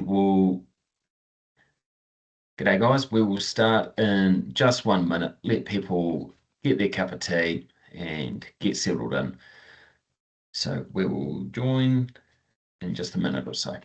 will... G'day guys, we will start in just 1 minute. Let people get their cup of tea and get settled in. So we will join in just a minute or so.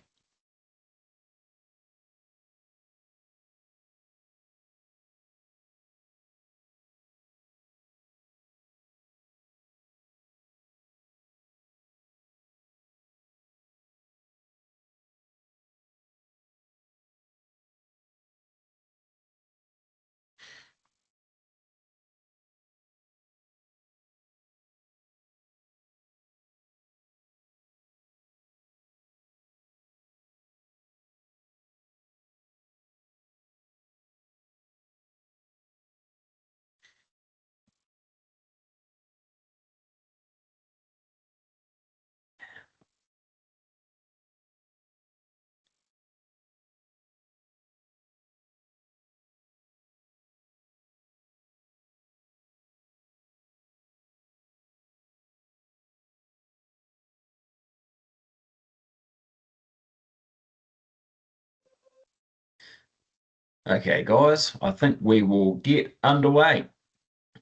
Okay, guys, I think we will get underway.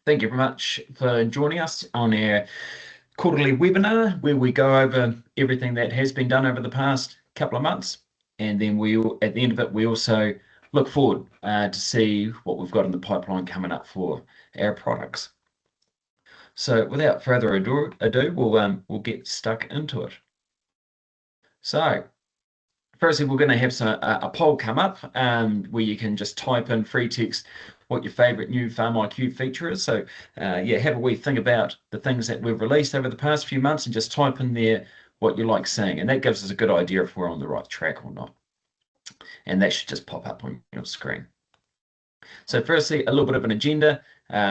Thank you very much for joining us on our quarterly webinar where we go over everything that has been done over the past couple of months. And then at the end of it, we also look forward to see what we've got in the pipeline coming up for our products. So without further ado, we'll get stuck into it. So firstly, we're going to have a poll come up where you can just type in free text what your favorite new FarmIQ feature is. So yeah, have a wee think about the things that we've released over the past few months and just type in there what you like seeing. And that gives us a good idea if we're on the right track or not. And that should just pop up on your screen. So firstly, a little bit of an agenda.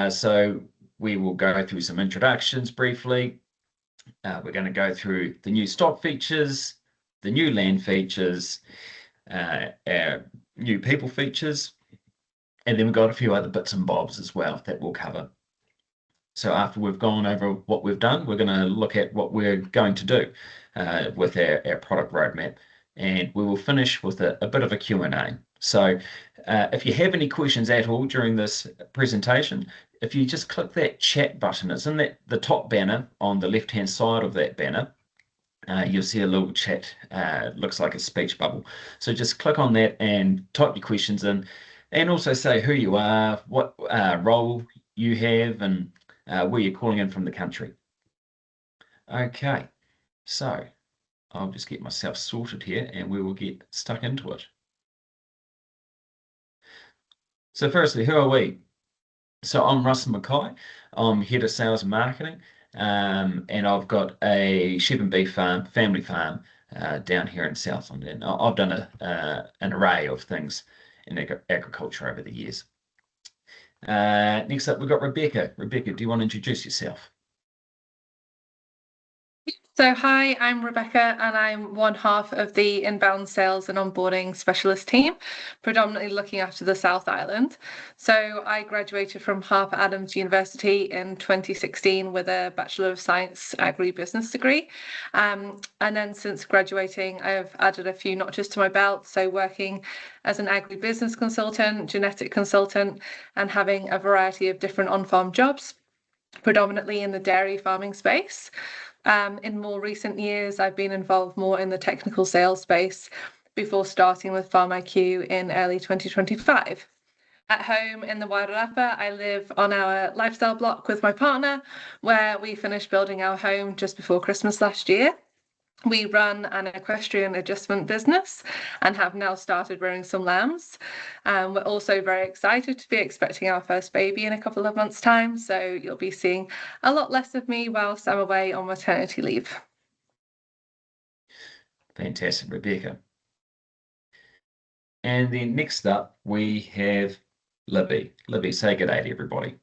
So we will go through some introductions briefly. We're going to go through the new stock features, the new land features, our new people features, and then we've got a few other bits and bobs as well that we'll cover. So after we've gone over what we've done, we're going to look at what we're going to do with our product roadmap, and we will finish with a bit of a Q&A. So if you have any questions at all during this presentation, if you just click that chat button, it's in the top banner on the left-hand side of that banner. You'll see a little chat, looks like a speech bubble. So just click on that and type your questions in, and also say who you are, what role you have, and where you're calling in from the country. Okay, so I'll just get myself sorted here and we will get stuck into it. So firstly, who are we? So I'm Russell Mackay. I'm Head of Sales and Marketing. And I've got a sheep and beef farm, family farm, down here in Southland. And I've done an array of things in agriculture over the years. Next up, we've got Rebecca. Rebecca, do you want to introduce yourself? So hi, I'm Rebecca and I'm one half of the inbound sales and onboarding specialist team, predominantly looking after the South Island. So I graduated from Harper Adams University in 2016 with a Bachelor of Science Agri-Business degree. And then since graduating, I've added a few notches to my belt. So working as an agri-business consultant, genetic consultant, and having a variety of different on-farm jobs, predominantly in the dairy farming space. In more recent years, I've been involved more in the technical sales space before starting with FarmIQ in early 2025. At home in the Wairarapa, I live on our lifestyle block with my partner, where we finished building our home just before Christmas last year. We run an equestrian adjustment business and have now started rearing some lambs. We're also very excited to be expecting our first baby in a couple of months' time, so you'll be seeing a lot less of me whilst I'm away on maternity leave. Fantastic, Rebecca. And then next up, we have Libby. Libby, say good day to everybody.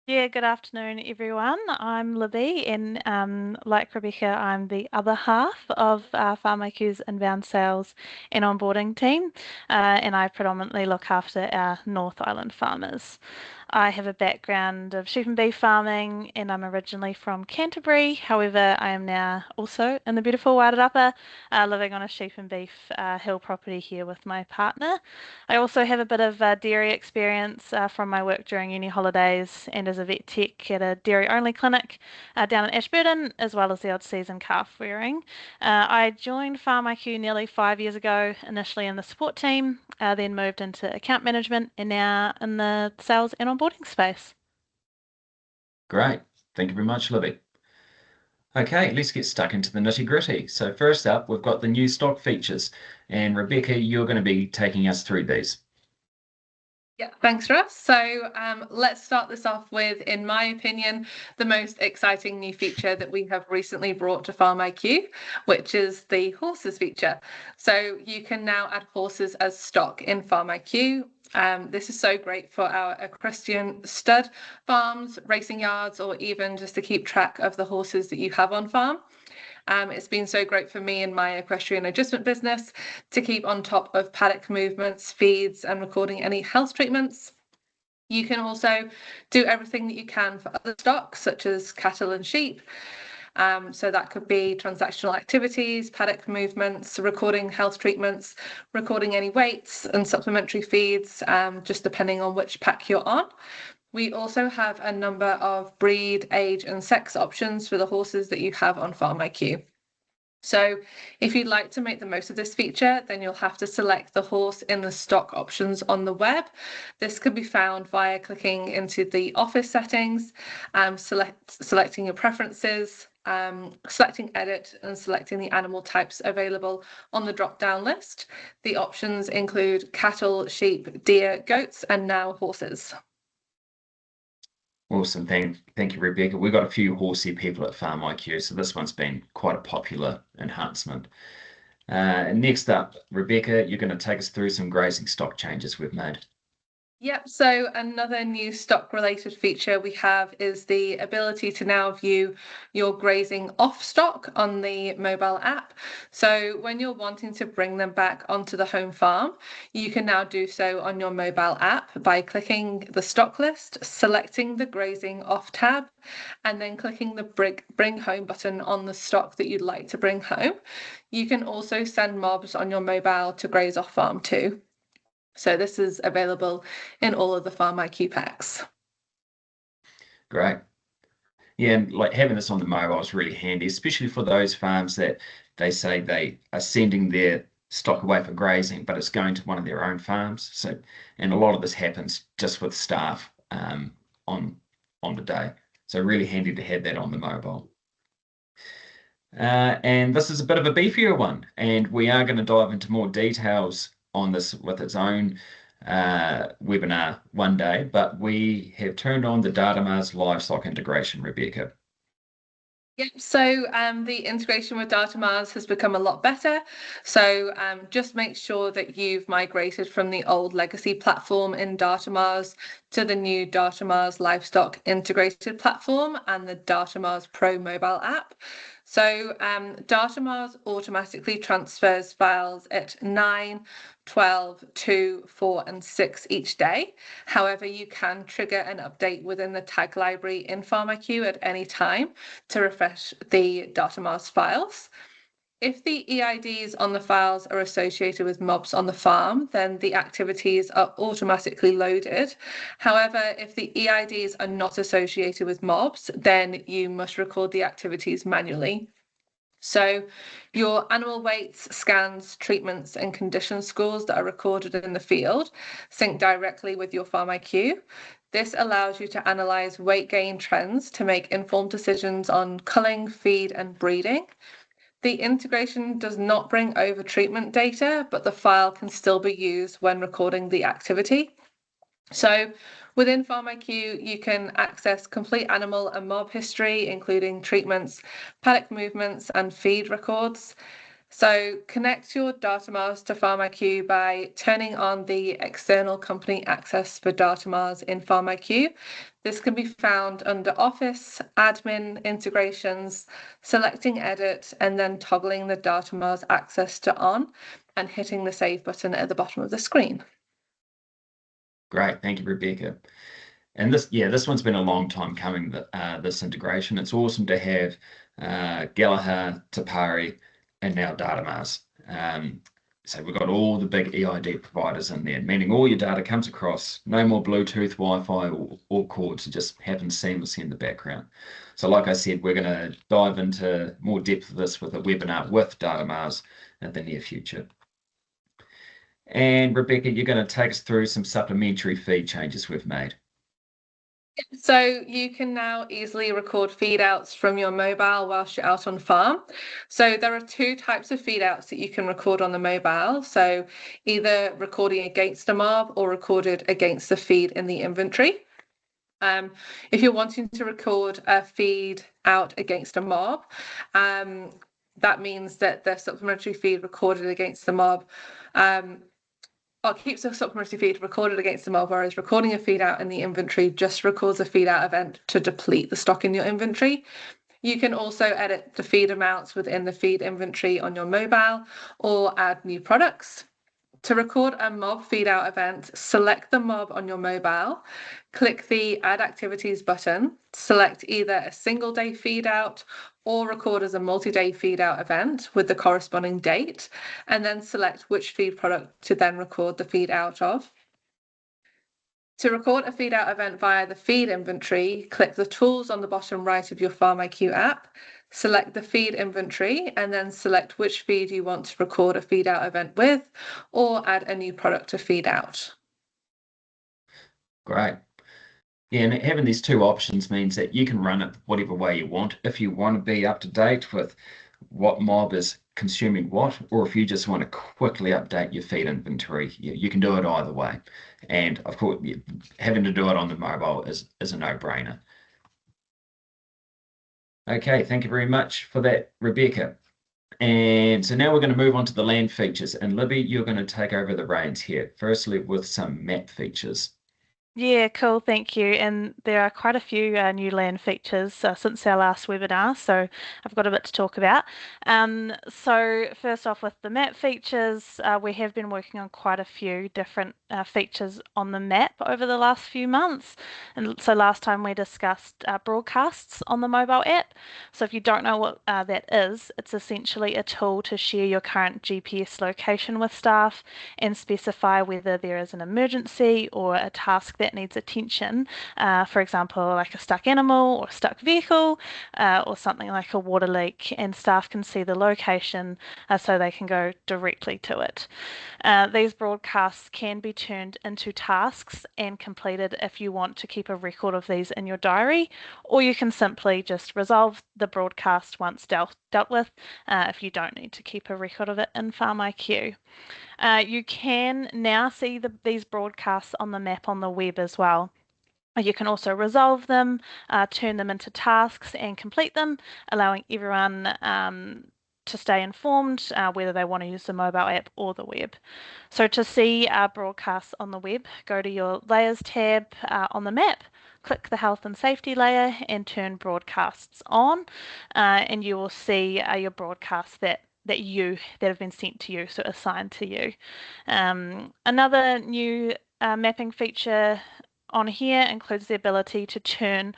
Yeah, good afternoon, everyone. I'm Libby, and like Rebecca, I'm the other half of FarmIQ's inbound sales and onboarding team, and I predominantly look after our North Island farmers. I have a background of sheep and beef farming, and I'm originally from Canterbury. However, I am now also in the beautiful Wairarapa, living on a sheep and beef hill property here with my partner. I also have a bit of dairy experience from my work during uni holidays and as a vet tech at a dairy-only clinic down in Ashburton, as well as the odd season calf rearing. I joined FarmIQ nearly 5 years ago, initially in the support team, then moved into account management, and now in the sales and onboarding space. Great. Thank you very much, Libby. Okay, let's get stuck into the nitty-gritty. So first up, we've got the new stock features, and Rebecca, you're going to be taking us through these. Yeah, thanks, Russ. So let's start this off with, in my opinion, the most exciting new feature that we have recently brought to FarmIQ, which is the horses feature. So you can now add horses as stock in FarmIQ. This is so great for our equestrian stud farms, racing yards, or even just to keep track of the horses that you have on farm. It's been so great for me in my equestrian adjustment business to keep on top of paddock movements, feeds, and recording any health treatments. You can also do everything that you can for other stocks, such as cattle and sheep. So that could be transactional activities, paddock movements, recording health treatments, recording any weights and supplementary feeds, just depending on which pack you're on. We also have a number of breed, age, and sex options for the horses that you have on FarmIQ. So if you'd like to make the most of this feature, then you'll have to select the horse in the stock options on the web. This can be found via clicking into the office settings, selecting your preferences, selecting edit, and selecting the animal types available on the drop-down list. The options include cattle, sheep, deer, goats, and now horses. Awesome. Thank you, Rebecca. We've got a few horsey people at FarmIQ, so this one's been quite a popular enhancement. Next up, Rebecca, you're going to take us through some grazing stock changes we've made. Yep, so another new stock related feature we have is the ability to now view your grazing off stock on the mobile app. So when you're wanting to bring them back onto the home farm, you can now do so on your mobile app by clicking the stock list, selecting the grazing off tab, and then clicking the bring home button on the stock that you'd like to bring home. You can also send mobs on your mobile to graze off farm too. So this is available in all of the FarmIQ packs. Great. Yeah, and like having this on the mobile is really handy, especially for those farms that they say they are sending their stock away for grazing, but it's going to one of their own farms. So, and a lot of this happens just with staff on the day. So really handy to have that on the mobile. And this is a bit of a beefier one, and we are going to dive into more details on this with its own webinar one day, but we have turned on the Datamars livestock integration, Rebecca. Yep, so the integration with Datamars has become a lot better. So just make sure that you've migrated from the old legacy platform in Datamars to the new Datamars livestock integrated platform and the Datamars Pro mobile app. So Datamars automatically transfers files at 9, 12, 2, 4, and 6 each day. However, you can trigger an update within the tag library in FarmIQ at any time to refresh the Datamars files. If the EIDs on the files are associated with mobs on the farm, then the activities are automatically loaded. However, if the EIDs are not associated with mobs, then you must record the activities manually. So your animal weights, scans, treatments, and condition scores that are recorded in the field sync directly with your FarmIQ. This allows you to analyze weight gain trends to make informed decisions on culling, feed, and breeding. The integration does not bring over treatment data, but the file can still be used when recording the activity. So within FarmIQ, you can access complete animal and mob history, including treatments, paddock movements, and feed records. So connect your Datamars to FarmIQ by turning on the external company access for Datamars in FarmIQ. This can be found under Office, Admin, Integrations, selecting Edit, and then toggling the Datamars access to on and hitting the Save button at the bottom of the screen. Great, thank you, Rebecca. And this one's been a long time coming, this integration. It's awesome to have Gallagher, Tapari, and now Datamars. So we've got all the big EID providers in there, meaning all your data comes across, no more Bluetooth, Wi-Fi, or cords. It just happens seamlessly in the background. So like I said, we're going to dive into more depth of this with a webinar with Datamars in the near future. And Rebecca, you're going to take us through some supplementary feed changes we've made. So you can now easily record feed outs from your mobile whilst you're out on farm. So there are two types of feed outs that you can record on the mobile. So either recording against a mob or recorded against the feed in the inventory. If you're wanting to record a feed out against a mob, that means that the supplementary feed recorded against the mob keeps a supplementary feed recorded against the mob, whereas recording a feed out in the inventory just records a feed out event to deplete the stock in your inventory. You can also edit the feed amounts within the feed inventory on your mobile or add new products. To record a mob feed out event, select the mob on your mobile, click the Add Activities button, select either a single day feed out or record as a multi-day feed out event with the corresponding date, and then select which feed product to then record the feed out of. To record a feed out event via the feed inventory, click the tools on the bottom right of your FarmIQ app, select the feed inventory, and then select which feed you want to record a feed out event with, or add a new product to feed out. Great. Yeah, and having these two options means that you can run it whatever way you want. If you want to be up to date with what mob is consuming what, or if you just want to quickly update your feed inventory, you can do it either way. And of course, having to do it on the mobile is a no-brainer. Okay, thank you very much for that, Rebecca. And so now we're going to move on to the land features. And Libby, you're going to take over the reins here, firstly with some map features. Yeah, cool, thank you. And there are quite a few new land features since our last webinar, so I've got a bit to talk about. So first off, with the map features, we have been working on quite a few different features on the map over the last few months. And so last time we discussed broadcasts on the mobile app. So if you don't know what that is, it's essentially a tool to share your current GPS location with staff and specify whether there is an emergency or a task that needs attention, for example, like a stuck animal or a stuck vehicle, or something like a water leak, and staff can see the location so they can go directly to it. These broadcasts can be turned into tasks and completed if you want to keep a record of these in your diary, or you can simply just resolve the broadcast once dealt with if you don't need to keep a record of it in FarmIQ. You can now see these broadcasts on the map on the web as well. You can also resolve them, turn them into tasks and complete them, allowing everyone to stay informed whether they want to use the mobile app or the web. So to see our broadcasts on the web, go to your Layers tab on the map, click the Health and Safety layer and turn Broadcasts on, and you will see your broadcasts that have been sent to you, so assigned to you. Another new mapping feature on here includes the ability to turn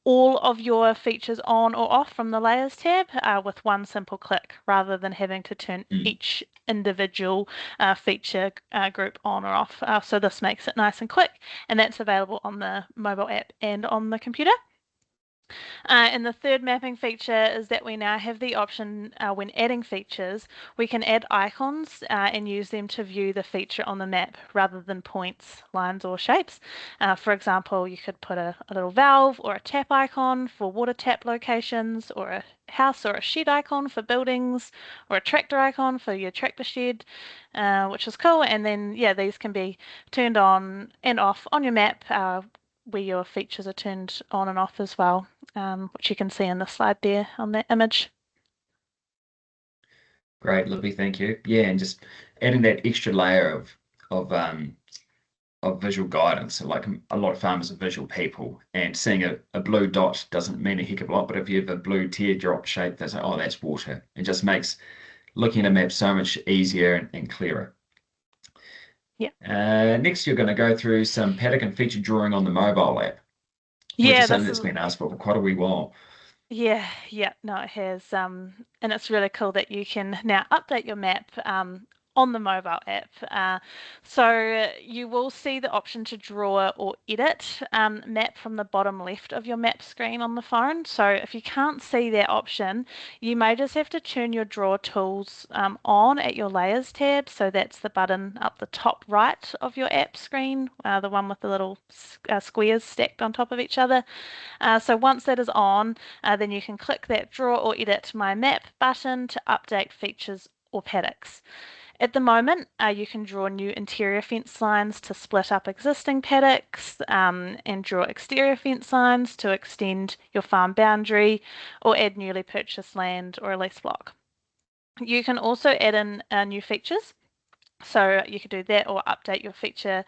all of your features on or off from the Layers tab with one simple click, rather than having to turn each individual feature group on or off. So this makes it nice and quick, and that's available on the mobile app and on the computer. And the third mapping feature is that we now have the option when adding features, we can add icons and use them to view the feature on the map rather than points, lines or shapes. For example, you could put a little valve or a tap icon for water tap locations, or a house or a shed icon for buildings, or a tractor icon for your tractor shed, which is cool. And then, yeah, these can be turned on and off on your map where your features are turned on and off as well, which you can see in the slide there on that image. Great, Libby, thank you. Yeah, and just adding that extra layer of visual guidance. So like a lot of farmers are visual people, and seeing a blue dot doesn't mean a heck of a lot, but if you have a blue teardrop shape, they say, oh, that's water. It just makes looking at a map so much easier and clearer. Yeah. Next, you're going to go through some paddock and feature drawing on the mobile app, which Yeah, is something this that's is been asked for quite a wee while. yeah, no, it has. And it's really cool that you can now update your map on the mobile app. So you will see the option to draw or edit map from the bottom left of your map screen on the phone. So if you can't see that option, you may just have to turn your draw tools on at your layers tab. So that's the button up the top right of your app screen, the one with the little squares stacked on top of each other. So once that is on, then you can click that Draw or Edit My Map button to update features or paddocks. At the moment, you can draw new interior fence lines to split up existing paddocks and draw exterior fence lines to extend your farm boundary or add newly purchased land or a lease block. You can also add in new features. So you could do that or update your feature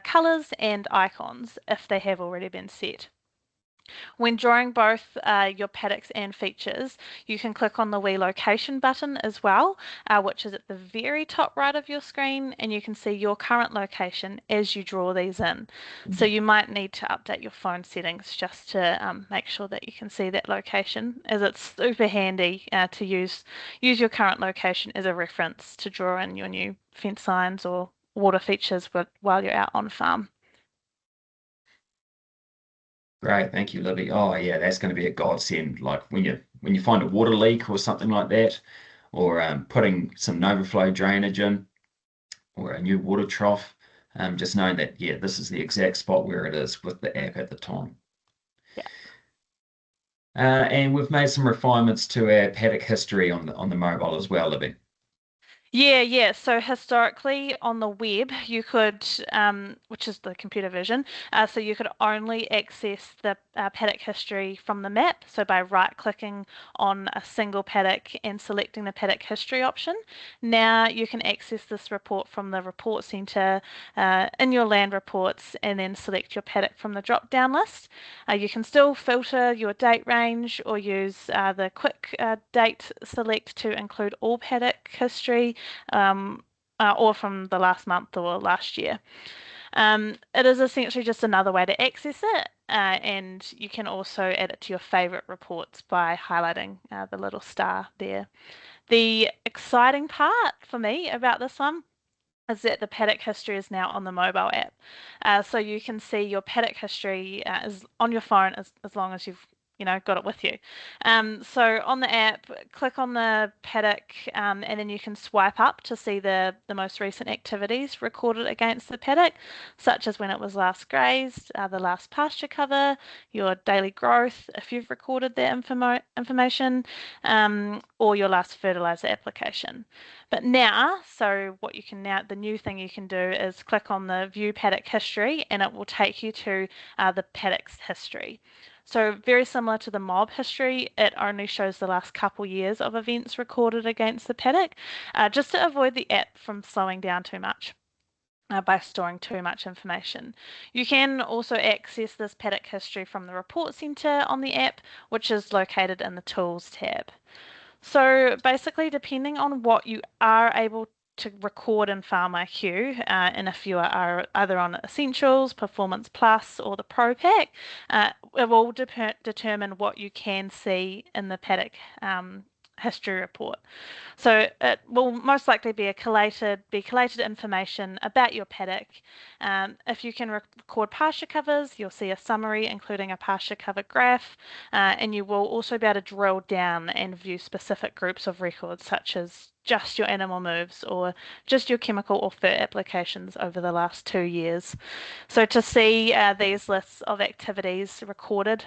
colors and icons if they have already been set. When drawing both your paddocks and features, you can click on the Wii Location button as well, which is at the very top right of your screen, and you can see your current location as you draw these in. So you might need to update your phone settings just to make sure that you can see that location, as it's super handy to use your current location as a reference to draw in your new fence lines or water features while you're out on farm. Great, thank you, Libby. Oh yeah, that's going to be a godsend. Like when you find a water leak or something like that, or putting some overflow drainage in, or a new water trough, just knowing that yeah, this is the exact spot where it is with the app at the time. Yeah. And we've made some refinements to our paddock history on the mobile as well, Libby. Yeah. So historically on the web, you could, which is the computer version, so you could only access the paddock history from the map. So by right-clicking on a single paddock and selecting the paddock history option. Now you can access this report from the report center in your land reports and then select your paddock from the drop-down list. You can still filter your date range or use the quick date select to include all paddock history or from the last month or last year. It is essentially just another way to access it, and you can also add it to your favorite reports by highlighting the little star there. The exciting part for me about this one is that the paddock history is now on the mobile app. So you can see your paddock history is on your phone as long as you've got it with you. So on the app, click on the paddock and then you can swipe up to see the most recent activities recorded against the paddock, such as when it was last grazed, the last pasture cover, your daily growth, if you've recorded that information, or your last fertilizer application. But now, so what you can now, the new thing you can do is click on the View Paddock History and it will take you to the paddock's history. So very similar to the mob history, it only shows the last couple years of events recorded against the paddock, just to avoid the app from slowing down too much. By storing too much information. You can also access this paddock history from the report center on the app, which is located in the Tools tab. So basically, depending on what you are able to record in FarmIQ, and if you are either on Essentials, Performance Plus, or the Pro Pack, it will determine what you can see in the paddock history report. So it will most likely be collated information about your paddock. If you can record pasture covers, you'll see a summary including a pasture cover graph, and you will also be able to drill down and view specific groups of records such as just your animal moves or just your chemical or fur applications over the last 2 years. So to see these lists of activities recorded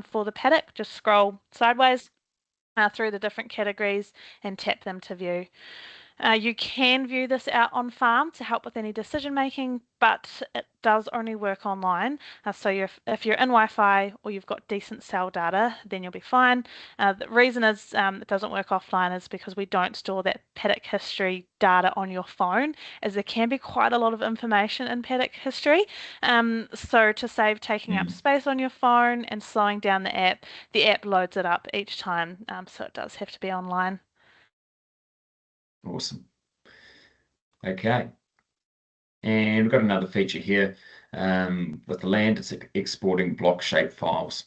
for the paddock, just scroll sideways through the different categories and tap them to view. You can view this out on farm to help with any decision making, but it does only work online. So if you're in Wi-Fi or you've got decent cell data, then you'll be fine. The reason is it doesn't work offline is because we don't store that paddock history data on your phone, as there can be quite a lot of information in paddock history. So to save taking up space on your phone and slowing down the app loads it up each time. So it does have to be online. Awesome. Okay. And we've got another feature here with the land, it's exporting block shape files.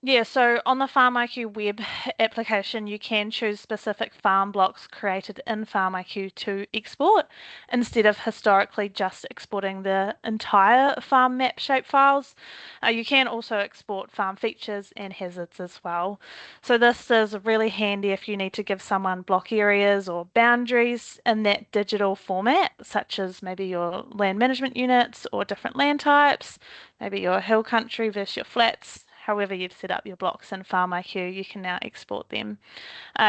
Yeah. So on the FarmIQ web application, you can choose specific farm blocks created in FarmIQ to export instead of historically just exporting the entire farm map shape files. You can also export farm features and hazards as well. So this is really handy if you need to give someone block areas or boundaries in that digital format, such as maybe your land management units or different land types, maybe your hill country versus your flats. However you've set up your blocks in FarmIQ, you can now export them.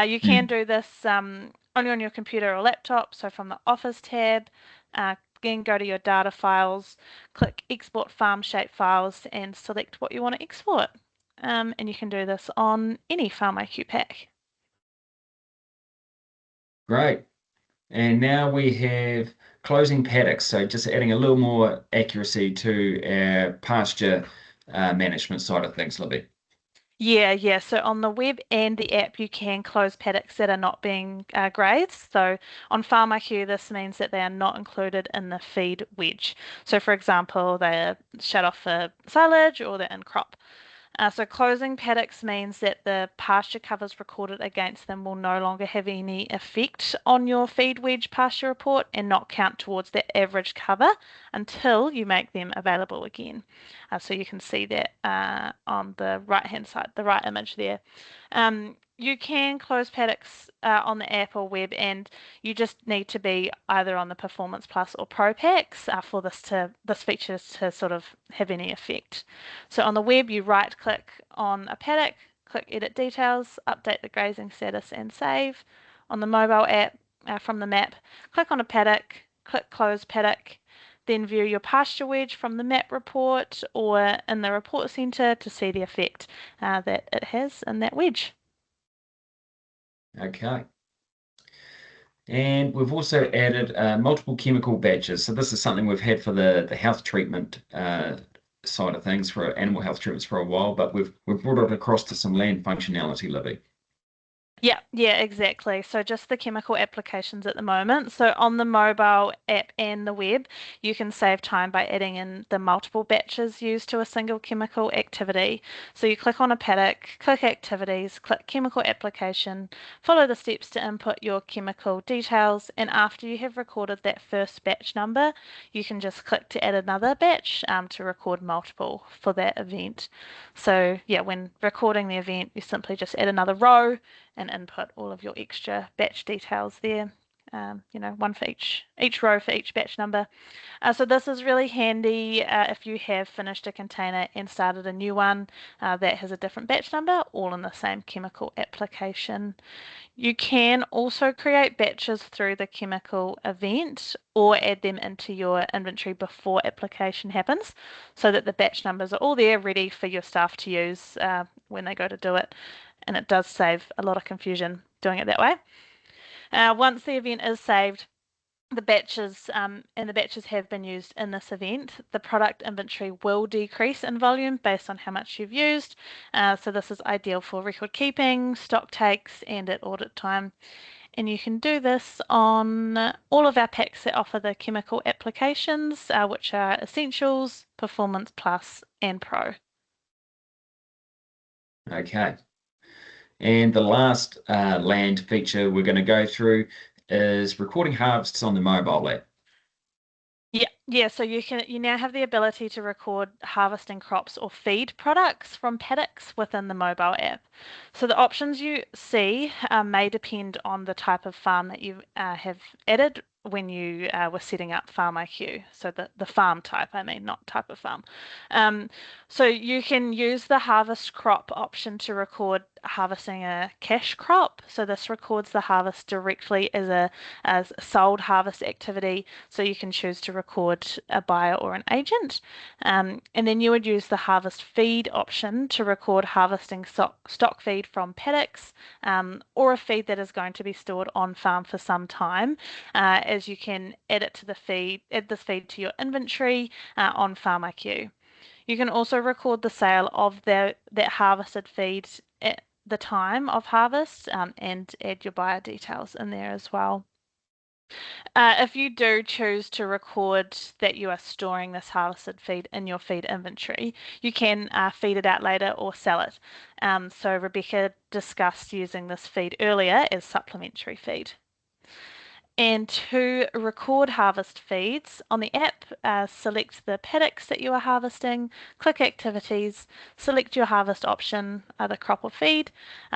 You can do this only on your computer or laptop. So from the Office tab, again, go to your data files, click Export Farm Shape Files, and select what you want to export. And you can do this on any FarmIQ pack. Great. And now we have closing paddocks, so just adding a little more accuracy to our pasture management side of things, Libby. Yeah. So on the web and the app, you can close paddocks that are not being grazed. So on FarmIQ, this means that they are not included in the feed wedge. So for example, they're shut off for silage or they're in crop. So closing paddocks means that the pasture covers recorded against them will no longer have any effect on your feed wedge pasture report and not count towards that average cover until you make them available again. So you can see that on the right-hand side, the right image there. You can close paddocks on the app or web, and you just need to be either on the Performance Plus or Pro packs for this feature to sort of have any effect. So on the web, you right-click on a paddock, click Edit Details, update the grazing status, and save. On the mobile app, from the map, click on a paddock, click Close Paddock, then view your pasture wedge from the map report or in the report center to see the effect that it has in that wedge. Okay. And we've also added multiple chemical batches. So this is something we've had for the health treatment side of things, for animal health treatments for a while, but we've brought it across to some land functionality, Libby. Yeah, exactly. So just the chemical applications at the moment. So on the mobile app and the web, you can save time by adding in the multiple batches used to a single chemical activity. So you click on a paddock, click activities, click chemical application, follow the steps to input your chemical details, and after you have recorded that first batch number, you can just click to add another batch to record multiple for that event. So yeah, when recording the event, you simply just add another row and input all of your extra batch details there. One for each row for each batch number. So this is really handy if you have finished a container and started a new one that has a different batch number, all in the same chemical application. You can also create batches through the chemical event or add them into your inventory before application happens so that the batch numbers are all there ready for your staff to use when they go to do it. And it does save a lot of confusion doing it that way. Once the event is saved, the batches and the batches have been used in this event, the product inventory will decrease in volume based on how much you've used. So this is ideal for record keeping, stock takes, and at audit time. And you can do this on all of our packs that offer the chemical applications, which are Essentials, Performance Plus, and Pro. Okay. And the last land feature we're going to go through is recording harvests on the mobile app. Yeah. So you now have the ability to record harvesting crops or feed products from paddocks within the mobile app. So the options you see may depend on the type of farm that you have added when you were setting up FarmIQ. So the farm type, I mean, not type of farm. So you can use the harvest crop option to record harvesting a cash crop. So this records the harvest directly as a sold harvest activity. So you can choose to record a buyer or an agent. And then you would use the harvest feed option to record harvesting stock feed from paddocks or a feed that is going to be stored on farm for some time, as you can add this feed to your inventory on FarmIQ. You can also record the sale of that harvested feed at the time of harvest and add your buyer details in there as well. If you do choose to record that you are storing this harvested feed in your feed inventory, you can feed it out later or sell it. So Rebecca discussed using this feed earlier as supplementary feed. And to record harvest feeds on the app, select the paddocks that you are harvesting, click activities, select your harvest option, either crop or feed,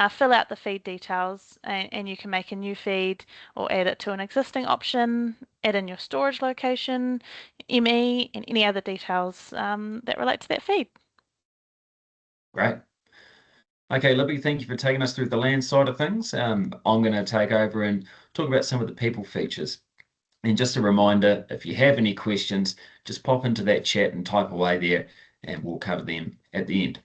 fill out the feed details, and you can make a new feed or add it to an existing option, add in your storage location, ME, and any other details that relate to that feed. Great. Okay, Libby, thank you for taking us through the land side of things. I'm going to take over and talk about some of the people features. And just a reminder, if you have any questions, just pop into that chat and type away there, and we'll cover them at the end.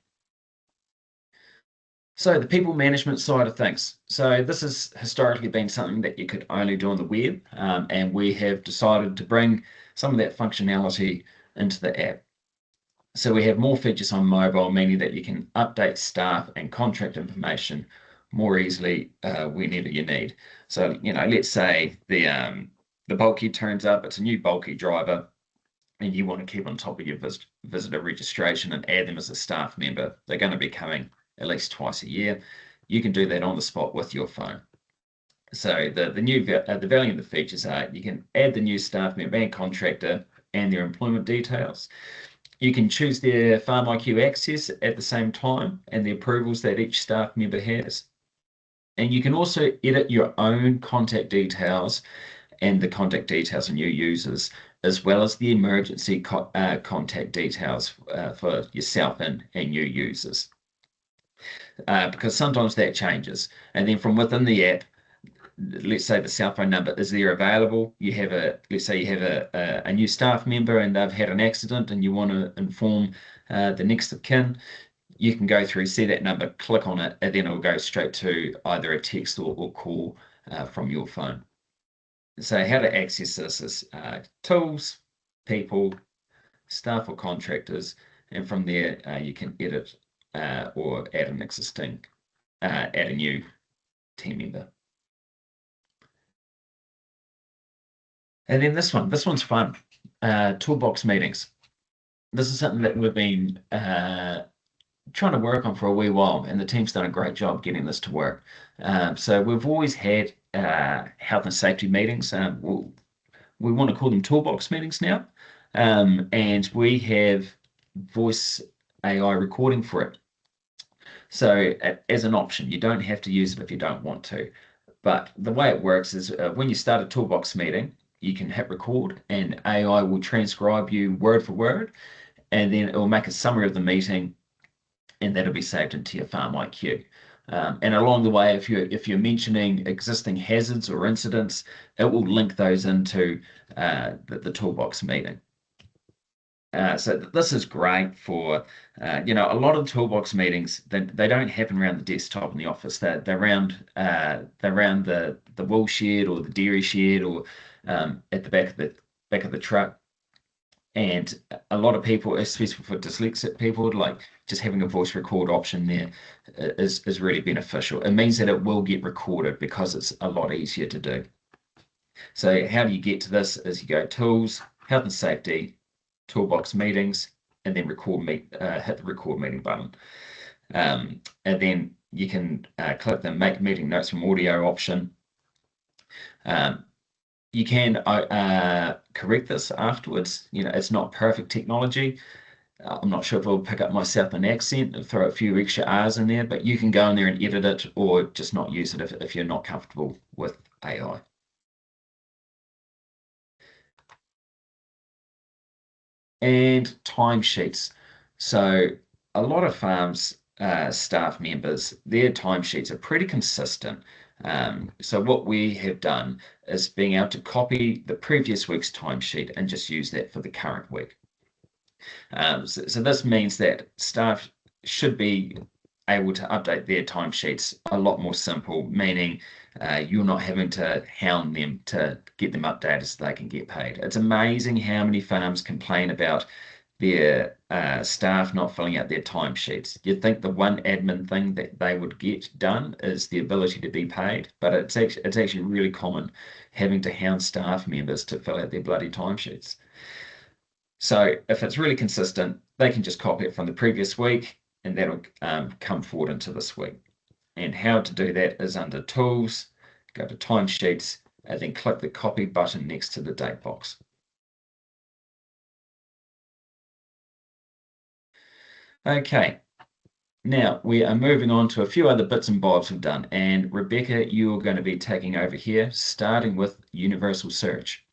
So the people management side of things. So this has historically been something that you could only do on the web, and we have decided to bring some of that functionality into the app. So we have more features on mobile, meaning that you can update staff and contract information more easily whenever you need. So, let's say the bulky turns up, it's a new bulky driver, and you want to keep on top of your visitor registration and add them as a staff member. They're going to be coming at least twice a year. You can do that on the spot with your phone. So the value of the features are you can add the new staff member and contractor and their employment details. You can choose their FarmIQ access at the same time and the approvals that each staff member has. And you can also edit your own contact details and the contact details of new users, as well as the emergency contact details for yourself and new users. Because sometimes that changes. And then from within the app, let's say the cell phone number is there available. Let's say you have a new staff member and they've had an accident and you want to inform the next of kin. You can go through, see that number, click on it, and then it'll go straight to either a text or call from your phone. So how to access this is tools, people, staff or contractors, and from there you can edit or add a new team member. And then this one's fun. Toolbox meetings. This is something that we've been trying to work on for a wee while, and the team's done a great job getting this to work. So we've always had health and safety meetings. We want to call them Toolbox meetings now, and we have voice AI recording for it. So as an option, you don't have to use it if you don't want to. But the way it works is when you start a Toolbox meeting, you can hit record and AI will transcribe you word for word, and then it will make a summary of the meeting, and that'll be saved into your FarmIQ. And along the way, if you're mentioning existing hazards or incidents, it will link those into the Toolbox meeting. So this is great for, a lot of Toolbox meetings, they don't happen around the desktop in the office. They're around the wool shed or the dairy shed or at the back of the truck. And a lot of people, especially for dyslexic people, like just having a voice record option there is really beneficial. It means that it will get recorded because it's a lot easier to do. So how do you get to this? Is you go Tools, Health and Safety, Toolbox Meetings, and then hit the Record Meeting button. And then you can click the Make Meeting Notes from Audio option. You can correct this afterwards. It's not perfect technology. I'm not sure if it'll pick up my Southern accent and throw a few extra R's in there, but you can go in there and edit it or just not use it if you're not comfortable with AI. And timesheets. So a lot of farms staff members, their timesheets are pretty consistent. So what we have done is being able to copy the previous week's timesheet and just use that for the current week. So this means that staff should be able to update their timesheets a lot more simple, meaning you're not having to hound them to get them updated so they can get paid. It's amazing how many farms complain about their staff not filling out their timesheets. You'd think the one admin thing that they would get done is the ability to be paid, but it's actually really common having to hound staff members to fill out their bloody timesheets. So if it's really consistent, they can just copy it from the previous week, and that'll come forward into this week. And how to do that is under Tools, go to Timesheets, and then click the copy button next to the date box. Okay, now we are moving on to a few other bits and bobs we've done. And Rebecca, you're going to be taking over here, starting with Universal Search.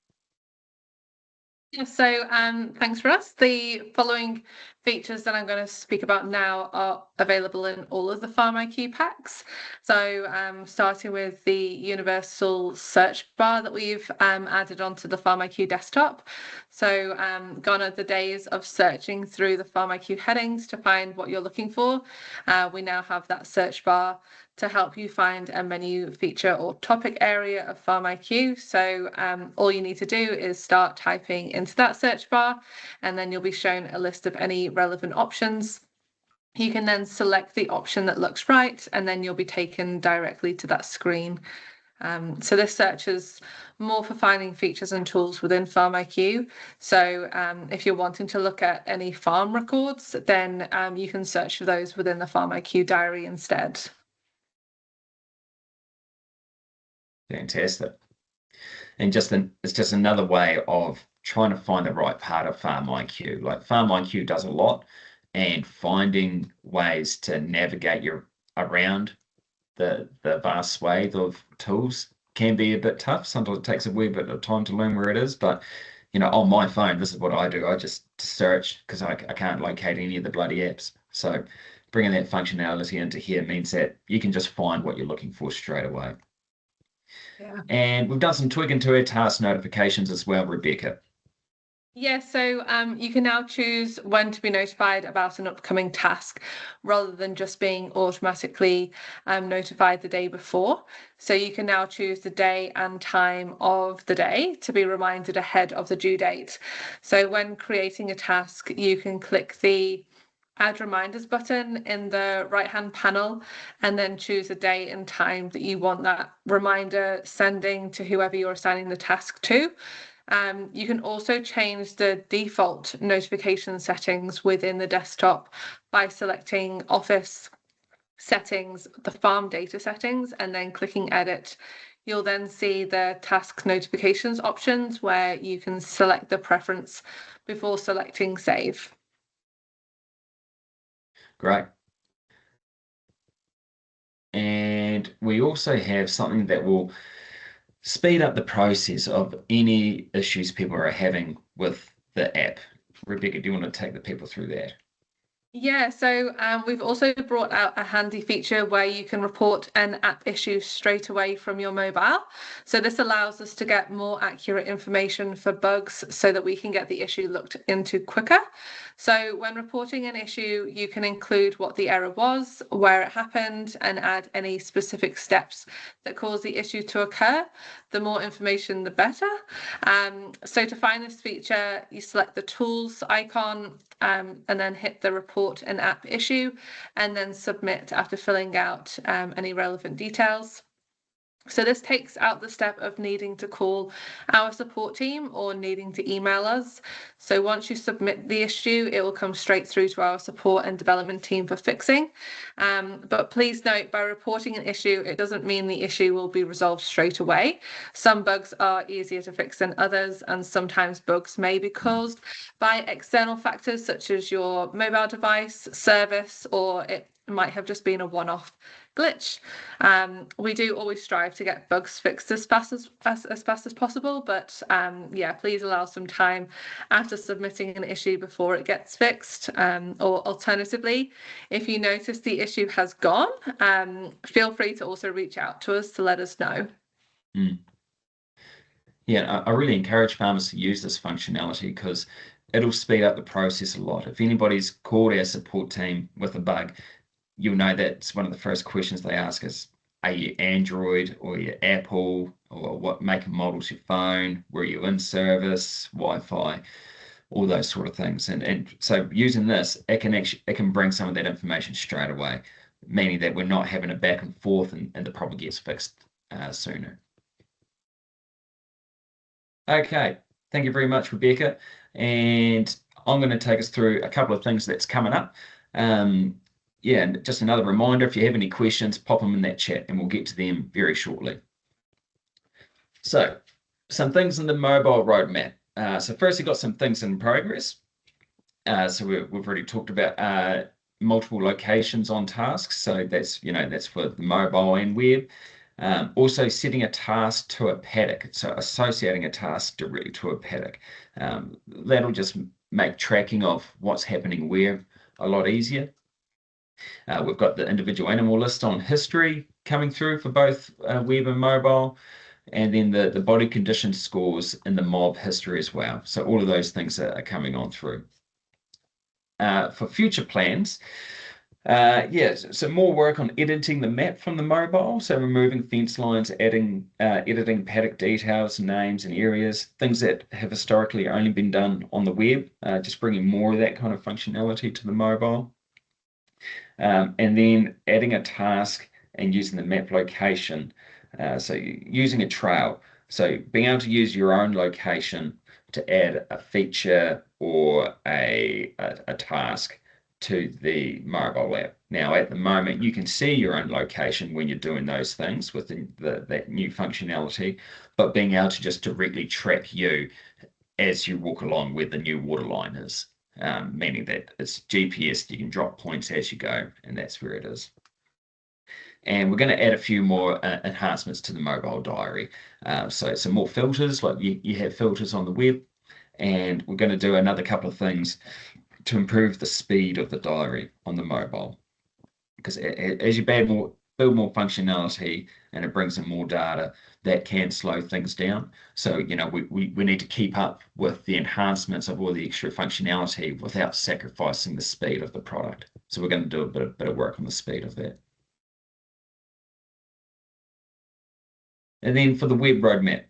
Yeah, so thanks for us. The following features that I'm going to speak about now are available in all of the FarmIQ packs. So starting with the universal search bar that we've added onto the FarmIQ desktop. So gone are the days of searching through the FarmIQ headings to find what you're looking for. We now have that search bar to help you find a menu feature or topic area of FarmIQ. So all you need to do is start typing into that search bar, and then you'll be shown a list of any relevant options. You can then select the option that looks right, and then you'll be taken directly to that screen. So this search is more for finding features and tools within FarmIQ. So if you're wanting to look at any farm records, then you can search for those within the FarmIQ diary instead. Fantastic. And it's just another way of trying to find the right part of FarmIQ. Like FarmIQ does a lot, and finding ways to navigate around the vast swathe of tools can be a bit tough. Sometimes it takes a wee bit of time to learn where it is, but on my phone, this is what I do. I just search because I can't locate any of the bloody apps. So bringing that functionality into here means that you can just find what you're looking for straight away. Yeah. And we've done some tweaking to our task notifications as well, Rebecca. Yeah, so you can now choose when to be notified about an upcoming task rather than just being automatically notified the day before. So you can now choose the day and time of the day to be reminded ahead of the due date. So when creating a task, you can click the Add Reminders button in the right-hand panel, and then choose a day and time that you want that reminder sending to whoever you're assigning the task to. You can also change the default notification settings within the desktop by selecting Office settings, the farm data settings, and then clicking Edit. You'll then see the task notifications options where you can select the preference before selecting Save. Great. And we also have something that will speed up the process of any issues people are having with the app. Rebecca, do you want to take the people through that? Yeah, so we've also brought out a handy feature where you can report an app issue straight away from your mobile. So this allows us to get more accurate information for bugs so that we can get the issue looked into quicker. So when reporting an issue, you can include what the error was, where it happened, and add any specific steps that cause the issue to occur. The more information, the better. So to find this feature, you select the tools icon and then hit the report an app issue, and then submit after filling out any relevant details. So this takes out the step of needing to call our support team or needing to email us. So once you submit the issue, it will come straight through to our support and development team for fixing. But please note, by reporting an issue, it doesn't mean the issue will be resolved straight away. Some bugs are easier to fix than others, and sometimes bugs may be caused by external factors such as your mobile device, service, or it might have just been a one-off glitch. We do always strive to get bugs fixed as fast as possible, but yeah, please allow some time after submitting an issue before it gets fixed. Or alternatively, if you notice the issue has gone, feel free to also reach out to us to let us know. Yeah, I really encourage farmers to use this functionality because it'll speed up the process a lot. If anybody's called our support team with a bug, you'll know that's one of the first questions they ask is, are you Android or you Apple, or what make and model's your phone, were you in service, Wi-Fi? all those sort of things. And so using this, it can bring some of that information straight away, meaning that we're not having a back and forth, and the problem gets fixed sooner. Okay, thank you very much, Rebecca. And I'm going to take us through a couple of things that's coming up. Yeah, and just another reminder, if you have any questions, pop them in that chat and we'll get to them very shortly. So, some things in the mobile roadmap. So first, you've got some things in progress. So we've already talked about multiple locations on tasks. So that's for the mobile and web. Also setting a task to a paddock, so associating a task directly to a paddock. That'll just make tracking of what's happening where a lot easier. We've got the individual animal list on history coming through for both web and mobile, and then the body condition scores in the mob history as well. So all of those things are coming on through. For future plans, so more work on editing the map from the mobile, so removing fence lines, editing paddock details, names and areas, things that have historically only been done on the web, just bringing more of that kind of functionality to the mobile. And then adding a task and using the map location, so using a trail, so being able to use your own location to add a feature or a task to the mobile app. Now, at the moment, you can see your own location when you're doing those things with that new functionality, but being able to just directly track you as you walk along where the new water line is, meaning that it's GPS, you can drop points as you go, and that's where it is. And we're going to add a few more enhancements to the mobile diary. So some more filters, like you have filters on the web, and we're going to do another couple of things to improve the speed of the diary on the mobile. Because as you build more functionality and it brings in more data, that can slow things down. So, we need to keep up with the enhancements of all the extra functionality without sacrificing the speed of the product. So we're going to do a bit of work on the speed of that. And then for the web roadmap,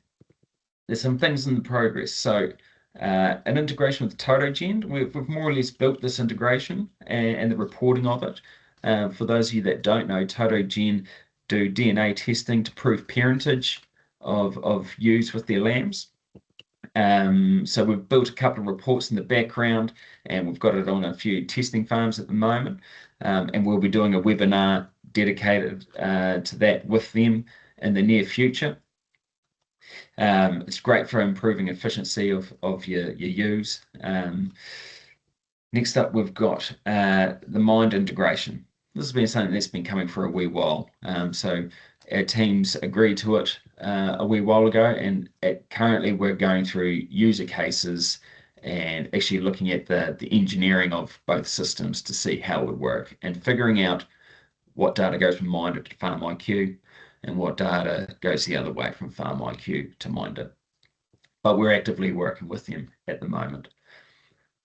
there's some things in the progress. So an integration with TotoGen, we've more or less built this integration and the reporting of it. For those of you that don't know, TotoGen do DNA testing to prove parentage of ewes with their lambs. So we've built a couple of reports in the background, and we've got it on a few testing farms at the moment. And we'll be doing a webinar dedicated to that with them in the near future. It's great for improving efficiency of your ewes. Next up, we've got the Mind integration. This has been something that's been coming for a wee while. So our teams agreed to it a wee while ago, and currently we're going through user cases and actually looking at the engineering of both systems to see how it would work and figuring out what data goes from Minder to FarmIQ and what data goes the other way from FarmIQ to Minder. But we're actively working with them at the moment.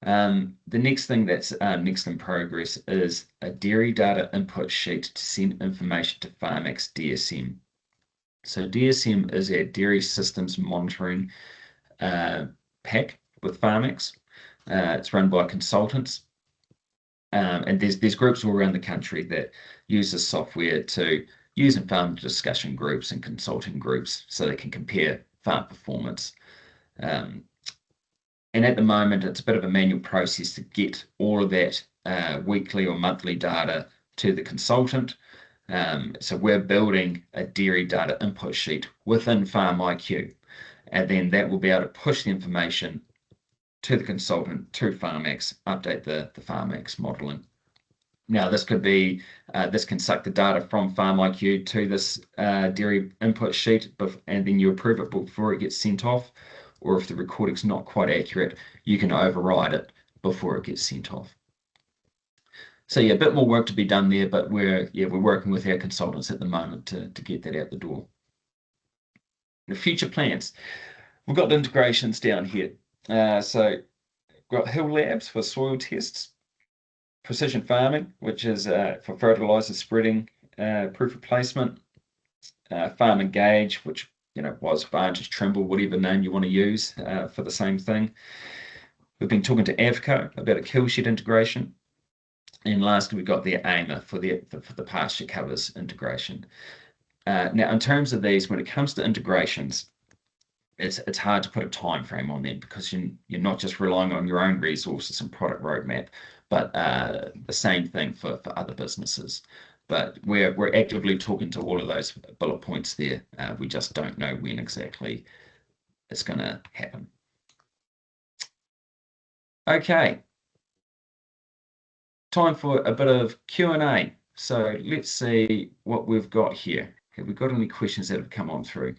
The next thing that's next in progress is a dairy data input sheet to send information to FarmX DSM. So DSM is our dairy systems monitoring pack with FarmX. It's run by consultants. And there's groups all around the country that use this software to use in farm discussion groups and consulting groups so they can compare farm performance. And at the moment, it's a bit of a manual process to get all of that weekly or monthly data to the consultant. So we're building a dairy data input sheet within FarmIQ, and then that will be able to push the information to the consultant, to FarmX, update the FarmX modeling. Now, this could be, this can suck the data from FarmIQ to this dairy input sheet, and then you approve it before it gets sent off. Or if the recording's not quite accurate, you can override it before it gets sent off. So yeah, a bit more work to be done there, but we're working with our consultants at the moment to get that out the door. The future plans. We've got integrations down here. So we've got Hill Labs for soil tests, precision farming, which is for fertilizer spreading, proof of placement, Farm Engage, which was Vantage, Trimble, whatever name you want to use for the same thing. We've been talking to Avco about a kill shed integration. And lastly, we've got the AIMA for the pasture covers integration. Now, in terms of these, when it comes to integrations, it's hard to put a time frame on them because you're not just relying on your own resources and product roadmap, but the same thing for other businesses. But we're actively talking to all of those bullet points there. We just don't know when exactly it's going to happen. Okay. Time for a bit of Q&A. So let's see what we've got here. Have we got any questions that have come on through?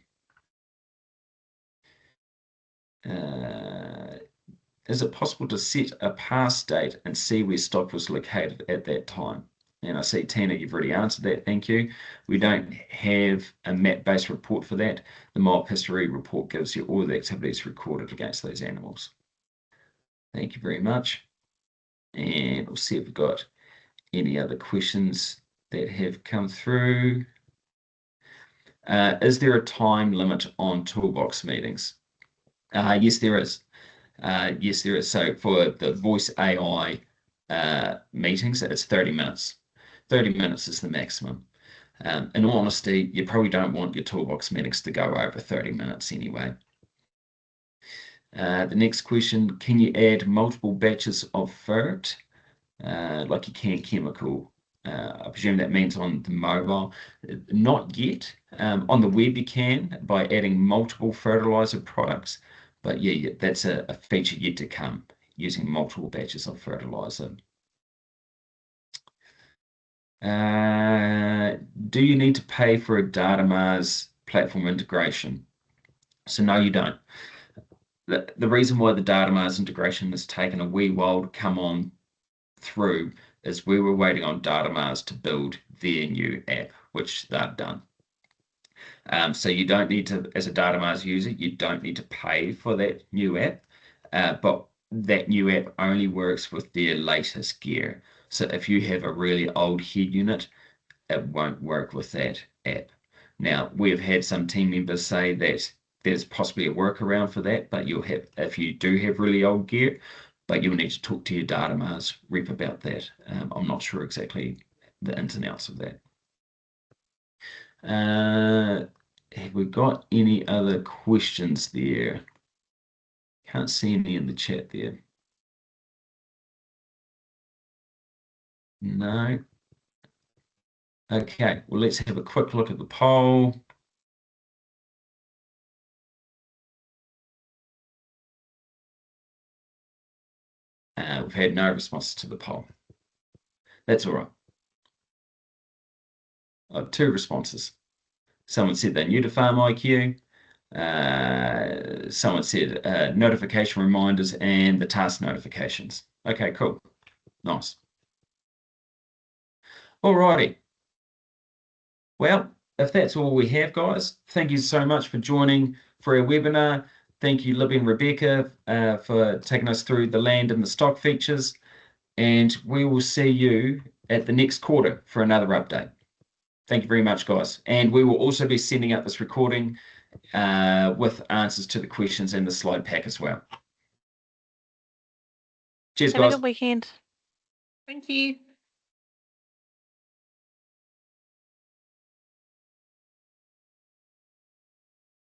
Is it possible to set a past date and see where stock was located at that time? And I see, Tina, you've already answered that. Thank you. We don't have a map-based report for that. The mob history report gives you all the activities recorded against those animals. Thank you very much. And we'll see if we've got any other questions that have come through. Is there a time limit on Toolbox meetings? Yes, there is. Yes, there is. So for the voice AI meetings, it's 30 minutes. 30 minutes is the maximum. In all honesty, you probably don't want your Toolbox meetings to go over 30 minutes anyway. The next question, can you add multiple batches of ferret like you can chemical? I presume that means on the mobile. Not yet. On the web you can by adding multiple fertilizer products. But yeah, that's a feature yet to come, using multiple batches of fertilizer. Do you need to pay for a Datamars platform integration? So no, you don't. The reason why the Datamars integration has taken a wee while to come on through is we were waiting on Datamars to build their new app, which they've done. So you don't need to, as a Datamars user, you don't need to pay for that new app, but that new app only works with their latest gear. So if you have a really old head unit, it won't work with that app. Now, we've had some team members say that there's possibly a workaround for that, but you'll have, if you do have really old gear, but you'll need to talk to your Datamars rep about that. I'm not sure exactly the ins and outs of that. Have we got any other questions there? Can't see any in the chat there. No. Okay, well, let's have a quick look at the poll. We've had no responses to the poll. That's all right. I have 2 responses. Someone said they're new to FarmIQ. Someone said notification reminders and the task notifications. Okay, cool. Nice. All righty. Well, if that's all we have, guys, thank you so much for joining for our webinar. Thank you, Libby and Rebecca, for taking us through the land and the stock features. And we will see you at the next quarter for another update. Thank you very much, guys. And we will also be sending out this recording with answers to the questions in the slide pack as well. Cheers, guys. Have a good weekend. Thank you.